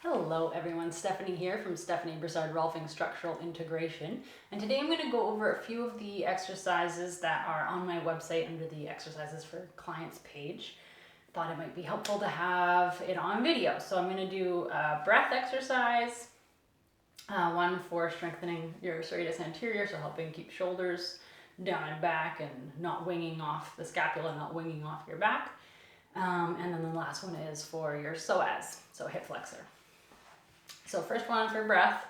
Hello everyone, Stephanie here from Stephanie Broussard Rolfing Structural Integration, and today I'm going to go over a few of the exercises that are on my website under the exercises for clients page. Thought it might be helpful to have it on video, so I'm going to do a breath exercise, one for strengthening your serratus anterior, so helping keep shoulders down and back and not winging off the scapula, not winging off your back. And then the last one is for your psoas, so hip flexor. So first one for breath,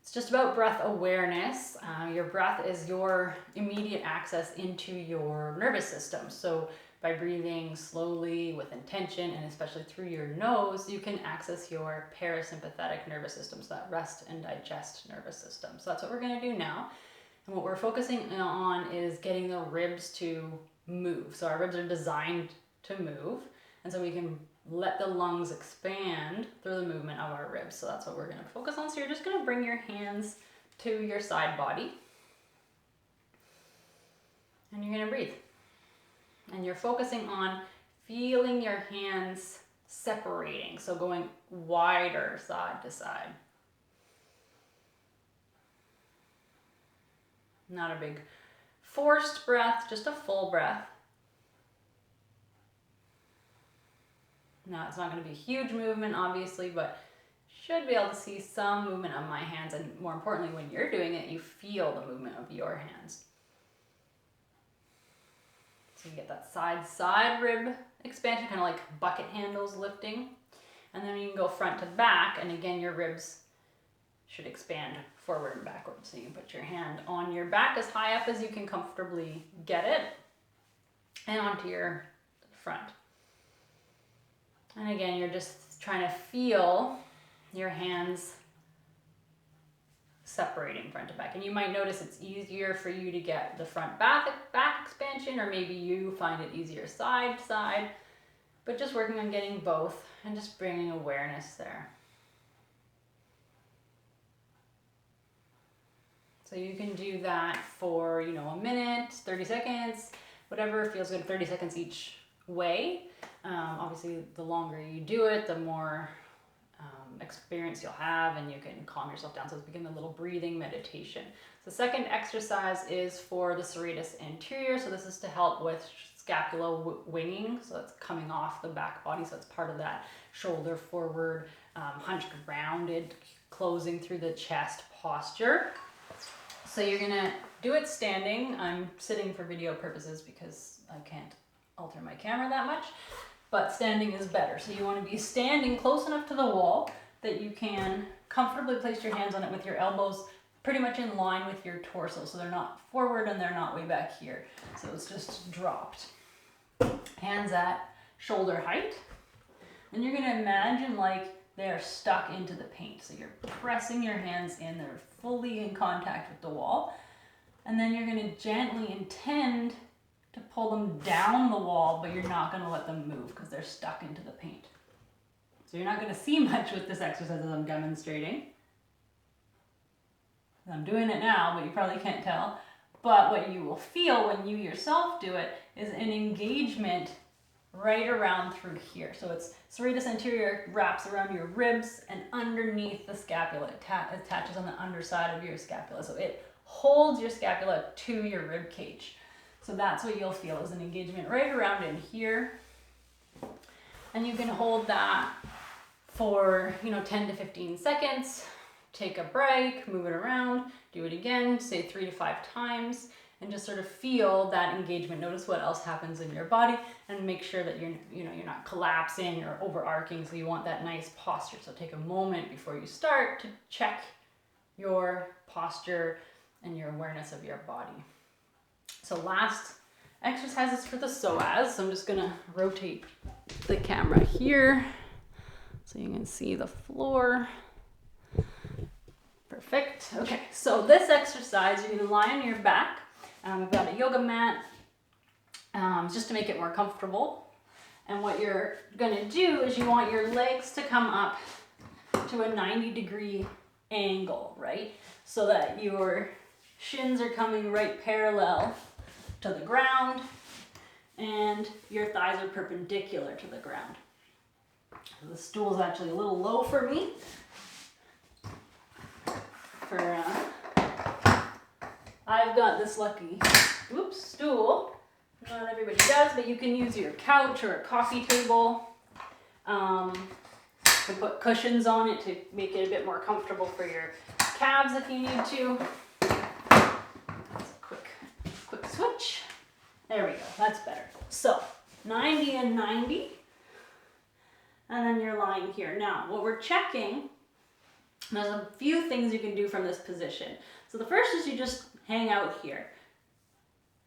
it's just about breath awareness. Your breath is your immediate access into your nervous system. So by breathing slowly with intention and especially through your nose, you can access your parasympathetic nervous system, so that rest and digest nervous system. So that's what we're going to do now. And what we're focusing on is getting the ribs to move. So our ribs are designed to move, and so we can let the lungs expand through the movement of our ribs. So that's what we're going to focus on. So you're just going to bring your hands to your side body and you're going to breathe. And you're focusing on feeling your hands separating, so going wider side to side. Not a big forced breath, just a full breath. Now, it's not going to be a huge movement, obviously, but should be able to see some movement of my hands, and more importantly, when you're doing it, you feel the movement of your hands. So you get that side rib expansion, kind of like bucket handles lifting. And then you can go front to back, and again, your ribs should expand forward and backwards. So you can put your hand on your back as high up as you can comfortably get it, and onto your front. And again, you're just trying to feel your hands separating front to back. And you might notice it's easier for you to get the front back expansion, or maybe you find it easier side to side, but just working on getting both and just bringing awareness there. So you can do that for, a minute, 30 seconds, whatever feels good, 30 seconds each way. Obviously, the longer you do it, the more experience you'll have, and you can calm yourself down. So let's begin the little breathing meditation. The second exercise is for the serratus anterior. So this is to help with scapula winging. So it's coming off the back body. So it's part of that shoulder forward, hunched, rounded, closing through the chest posture. So you're gonna do it standing. I'm sitting for video purposes because I can't alter my camera that much, but standing is better. So you want to be standing close enough to the wall that you can comfortably place your hands on it with your elbows pretty much in line with your torso. So they're not forward and they're not way back here. So it's just dropped. Hands at shoulder height. And you're going to imagine like they're stuck into the paint. So you're pressing your hands in, they're fully in contact with the wall. And then you're going to gently intend to pull them down the wall, but you're not going to let them move because they're stuck into the paint. So you're not going to see much with this exercise as I'm demonstrating. I'm doing it now, but you probably can't tell. But what you will feel when you yourself do it is an engagement right around through here. So it's serratus anterior wraps around your ribs and underneath the scapula. It attaches on the underside of your scapula. So it holds your scapula to your rib cage. So that's what you'll feel, is an engagement right around in here. And you can hold that for, 10 to 15 seconds. Take a break, move it around, do it again, say 3 to 5 times, and just sort of feel that engagement. Notice what else happens in your body, and make sure that you're not collapsing or overarching. So you want that nice posture. So take a moment before you start to check your posture and your awareness of your body. So last exercise is for the psoas. So I'm just gonna rotate the camera here so you can see the floor. Perfect. Okay, so this exercise, you're gonna lie on your back. We've got a yoga mat, just to make it more comfortable. And what you're gonna do is you want your legs to come up to a 90-degree angle, right? So that your shins are coming right parallel to the ground and your thighs are perpendicular to the ground. The stool's actually a little low for me. I've got this lucky, stool. Not everybody does, but you can use your couch or a coffee table. You can put cushions on it to make it a bit more comfortable for your calves if you need to. That's a quick switch. There we go, that's better. So 90 and 90. And then you're lying here. Now, what we're checking, there's a few things you can do from this position. So the first is you just hang out here.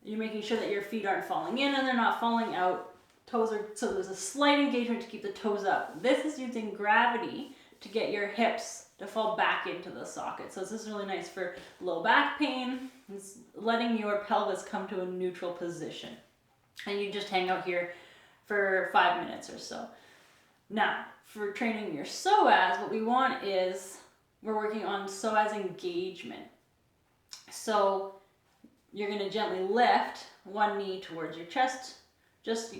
You're making sure that your feet aren't falling in and they're not falling out. So there's a slight engagement to keep the toes up. This is using gravity to get your hips to fall back into the socket. So this is really nice for low back pain. It's letting your pelvis come to a neutral position. And you just hang out here for 5 minutes or so. Now, for training your psoas, what we want is, we're working on psoas engagement. So you're going to gently lift one knee towards your chest, just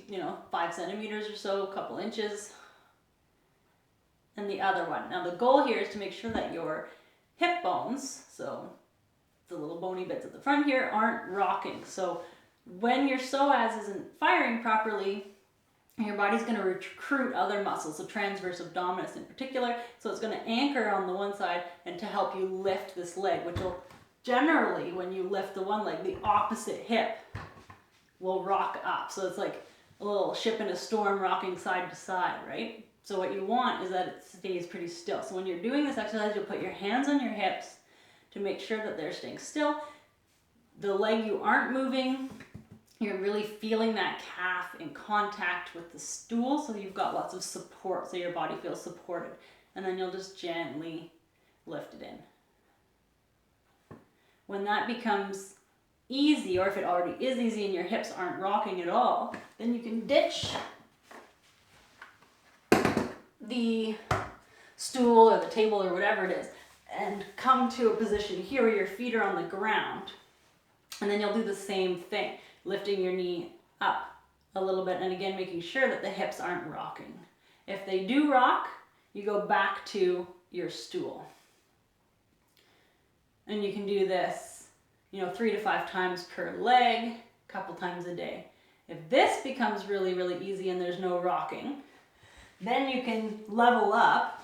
5 centimeters or so, a couple inches, and the other one. Now the goal here is to make sure that your hip bones, so the little bony bits at the front here, aren't rocking. So when your psoas isn't firing properly, your body's going to recruit other muscles, so transverse abdominis in particular. So it's going to anchor on the one side and to help you lift this leg, which will generally, when you lift the one leg, the opposite hip will rock up. So it's like a little ship in a storm rocking side to side, right? So what you want is that it stays pretty still. So when you're doing this exercise, you'll put your hands on your hips to make sure that they're staying still. The leg you aren't moving, you're really feeling that calf in contact with the stool, so you've got lots of support, so your body feels supported. And then you'll just gently lift it in. When that becomes easy, or if it already is easy and your hips aren't rocking at all, then you can ditch the stool or the table or whatever it is and come to a position here where your feet are on the ground. And then you'll do the same thing, lifting your knee up a little bit and again making sure that the hips aren't rocking. If they do rock, you go back to your stool. And you can do this, 3 to 5 times per leg, a couple times a day. If this becomes really, really easy and there's no rocking, then you can level up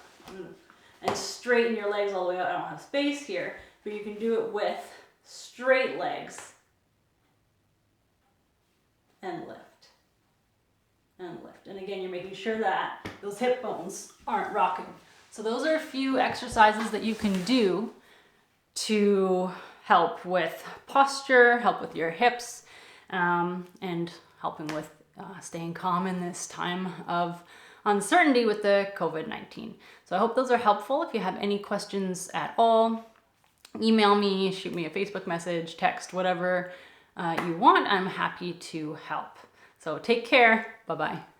and straighten your legs all the way out. I don't have space here, but you can do it with straight legs and lift and lift. And again, you're making sure that those hip bones aren't rocking. So those are a few exercises that you can do to help with posture, help with your hips, and helping with staying calm in this time of uncertainty with the COVID-19. So I hope those are helpful. If you have any questions at all, email me, shoot me a Facebook message, text, whatever you want. I'm happy to help. So take care. Bye-bye.